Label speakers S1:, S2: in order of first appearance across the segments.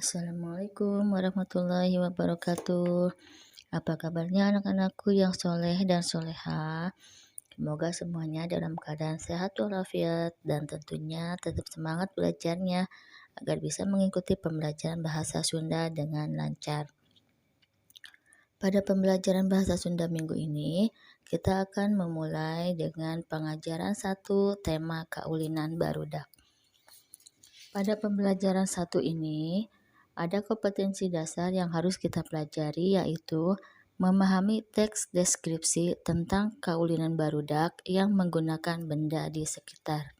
S1: Assalamualaikum warahmatullahi wabarakatuh. Apa kabarnya anak-anakku yang soleh dan soleha? Semoga semuanya dalam keadaan sehat walafiat dan tentunya tetap semangat belajarnya agar bisa mengikuti pembelajaran bahasa Sunda dengan lancar. Pada pembelajaran bahasa Sunda minggu ini, kita akan memulai dengan pengajaran 1 tema kaulinan barudak. Pada pembelajaran 1 ini, ada kompetensi dasar yang harus kita pelajari, yaitu memahami teks deskripsi tentang kaulinan barudak yang menggunakan benda di sekitar.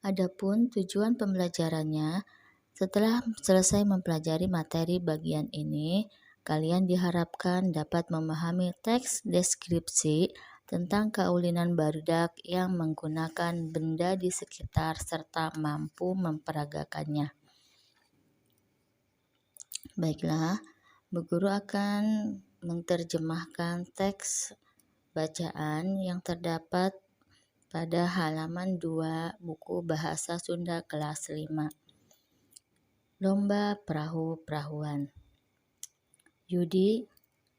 S1: Adapun tujuan pembelajarannya, setelah selesai mempelajari materi bagian ini, kalian diharapkan dapat memahami teks deskripsi tentang kaulinan barudak yang menggunakan benda di sekitar serta mampu memperagakannya. Baiklah, Bu Guru akan menerjemahkan teks bacaan yang terdapat pada halaman 2 buku Bahasa Sunda kelas 5. Lomba perahu-perahuan. Yudi,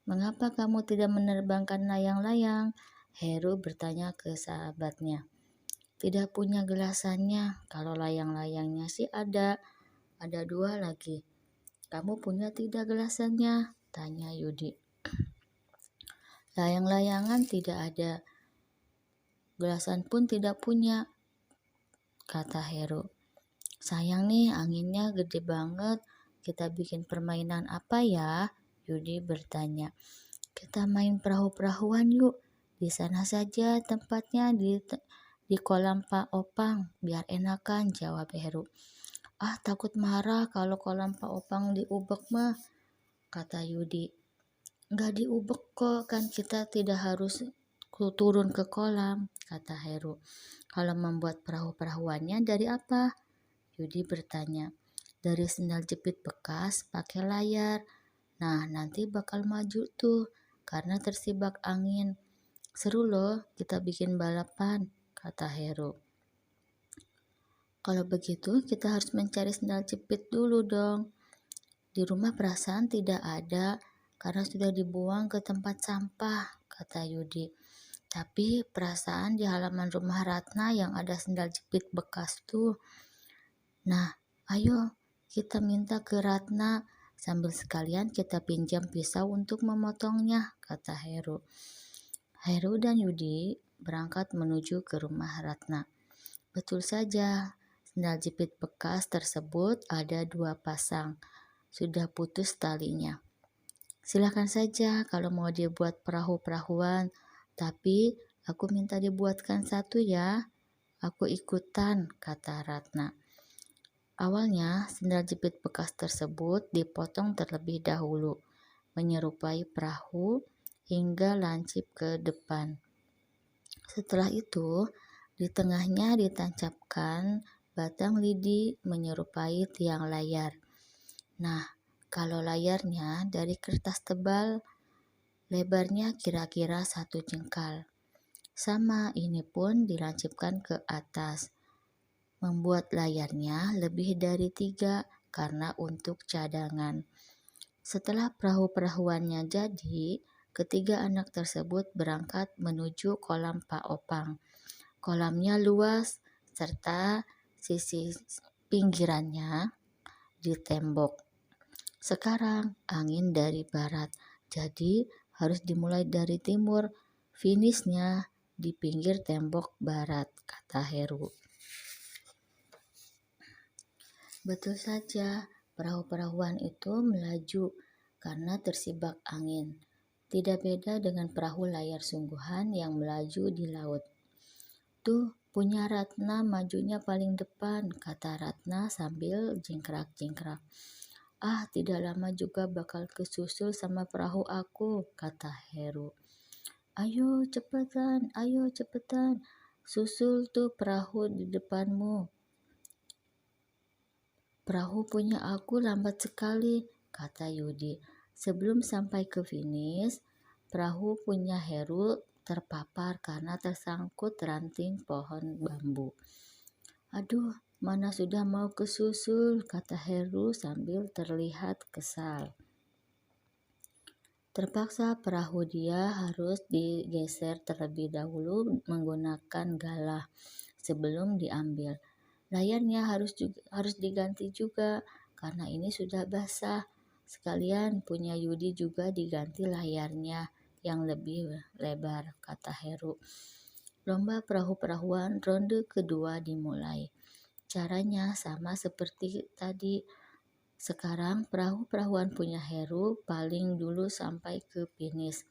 S1: mengapa kamu tidak menerbangkan layang-layang? Heru bertanya ke sahabatnya. Tidak punya gelasannya, kalau layang-layangnya sih ada 2 lagi. Kamu punya tidak gelasannya? Tanya Yudi. Layang-layangan tidak ada, gelasan pun tidak punya, kata Heru. Sayang nih, anginnya gede banget. Kita bikin permainan apa ya? Yudi bertanya. Kita main perahu-perahuan yuk. Di sana saja tempatnya di kolam Pak Opang, biar enakan, jawab Heru. Ah, takut marah kalau kolam Pak Opang diubek mah, kata Yudi. Enggak diubek kok, kan kita tidak harus turun ke kolam, kata Heru. Kalau membuat perahu-perahuannya dari apa? Yudi bertanya. Dari sendal jepit bekas pakai layar. Nah, nanti bakal maju tuh karena tersibak angin. Seru loh, kita bikin balapan, kata Heru. Kalau begitu kita harus mencari sendal jepit dulu dong. Di rumah perasaan tidak ada karena sudah dibuang ke tempat sampah, kata Yudi. Tapi perasaan di halaman rumah Ratna yang ada sendal jepit bekas tuh. Nah, ayo kita minta ke Ratna sambil sekalian kita pinjam pisau untuk memotongnya, kata Heru. Heru dan Yudi berangkat menuju ke rumah Ratna. Betul saja, sendal jepit bekas tersebut ada 2 pasang. Sudah putus talinya. Silakan saja kalau mau dibuat perahu-perahuan, tapi aku minta dibuatkan 1 ya. Aku ikutan, kata Ratna. Awalnya, sendal jepit bekas tersebut dipotong terlebih dahulu, menyerupai perahu hingga lancip ke depan. Setelah itu, di tengahnya ditancapkan batang lidi menyerupai tiang layar. Nah, kalau layarnya dari kertas tebal, lebarnya kira-kira 1 jengkal. Sama, ini pun dilancipkan ke atas. Membuat layarnya lebih dari 3 karena untuk cadangan. Setelah perahu-perahuannya jadi, ketiga anak tersebut berangkat menuju kolam Pak Opang. Kolamnya luas serta sisi pinggirannya di tembok. Sekarang angin dari barat, jadi harus dimulai dari timur. Finishnya di pinggir tembok barat, kata Heru. Betul saja, perahu-perahuan itu melaju karena tersibak angin. Tidak beda dengan perahu layar sungguhan yang melaju di laut. Tuh, punya Ratna majunya paling depan, kata Ratna sambil jingkrak-jingkrak. Ah, tidak lama juga bakal kesusul sama perahu aku, kata Heru. Ayo cepetan, susul tuh perahu di depanmu. Perahu punya aku lambat sekali, kata Yudi. Sebelum sampai ke finish, perahu punya Heru terpapar karena tersangkut ranting pohon bambu. Aduh, Mana sudah mau kesusul, kata Heru sambil terlihat kesal. Terpaksa perahu dia harus digeser terlebih dahulu menggunakan galah sebelum diambil. Layarnya harus diganti juga karena ini sudah basah. Sekalian punya Yudi juga diganti layarnya yang lebih lebar, kata Heru. Lomba perahu-perahuan ronde kedua dimulai. Caranya sama seperti tadi. Sekarang perahu-perahuan punya Heru paling dulu sampai ke finish.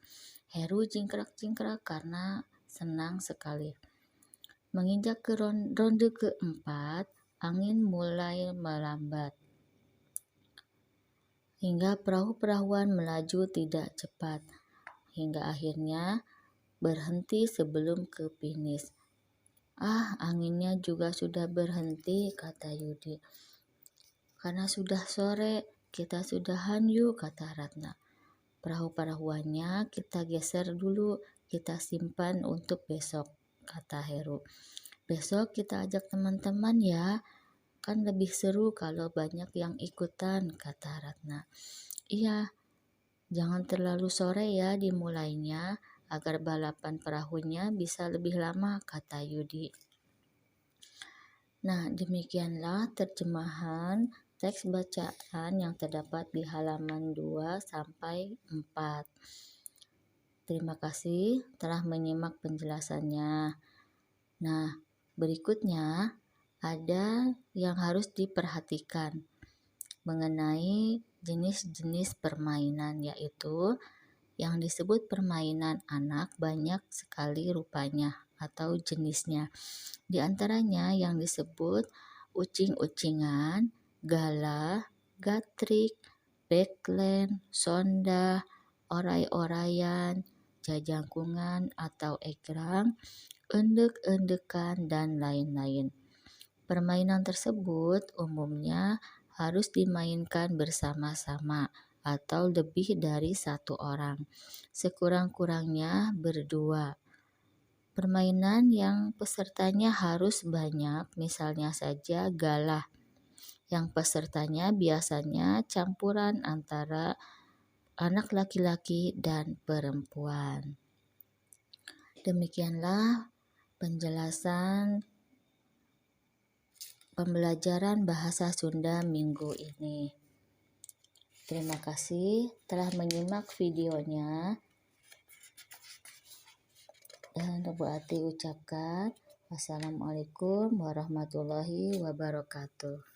S1: Heru jingkrak-jingkrak karena senang sekali. Menginjak ke ronde keempat, angin mulai melambat. Hingga perahu-perahuan melaju tidak cepat. Hingga akhirnya berhenti sebelum ke finish. Ah, anginnya juga sudah berhenti, kata Yudi. Karena sudah sore, kita sudahan yuk, kata Ratna. Perahu-perahuannya kita geser dulu, kita simpan untuk besok, kata Heru. Besok kita ajak teman-teman ya, kan lebih seru kalau banyak yang ikutan, kata Ratna. Iya, jangan terlalu sore ya dimulainya, agar balapan perahunya bisa lebih lama, kata Yudi. Nah, demikianlah terjemahan teks bacaan yang terdapat di halaman 2 sampai 4. Terima kasih telah menyimak penjelasannya. Nah, berikutnya ada yang harus diperhatikan mengenai jenis-jenis permainan, yaitu yang disebut permainan anak banyak sekali rupanya atau jenisnya. Di antaranya yang disebut ucing-ucingan, galah, gatrik, backland, sonda, orai-oraian, jajangkungan atau egrang, endek-endekan, dan lain-lain. Permainan tersebut umumnya harus dimainkan bersama-sama atau lebih dari satu orang, sekurang-kurangnya berdua. Permainan yang pesertanya harus banyak, misalnya saja galah, yang pesertanya biasanya campuran antara anak laki-laki dan perempuan. Demikianlah penjelasan pembelajaran bahasa Sunda minggu ini. Terima kasih telah menyimak videonya. Dan Bu Ati ucapkan wassalamualaikum warahmatullahi wabarakatuh.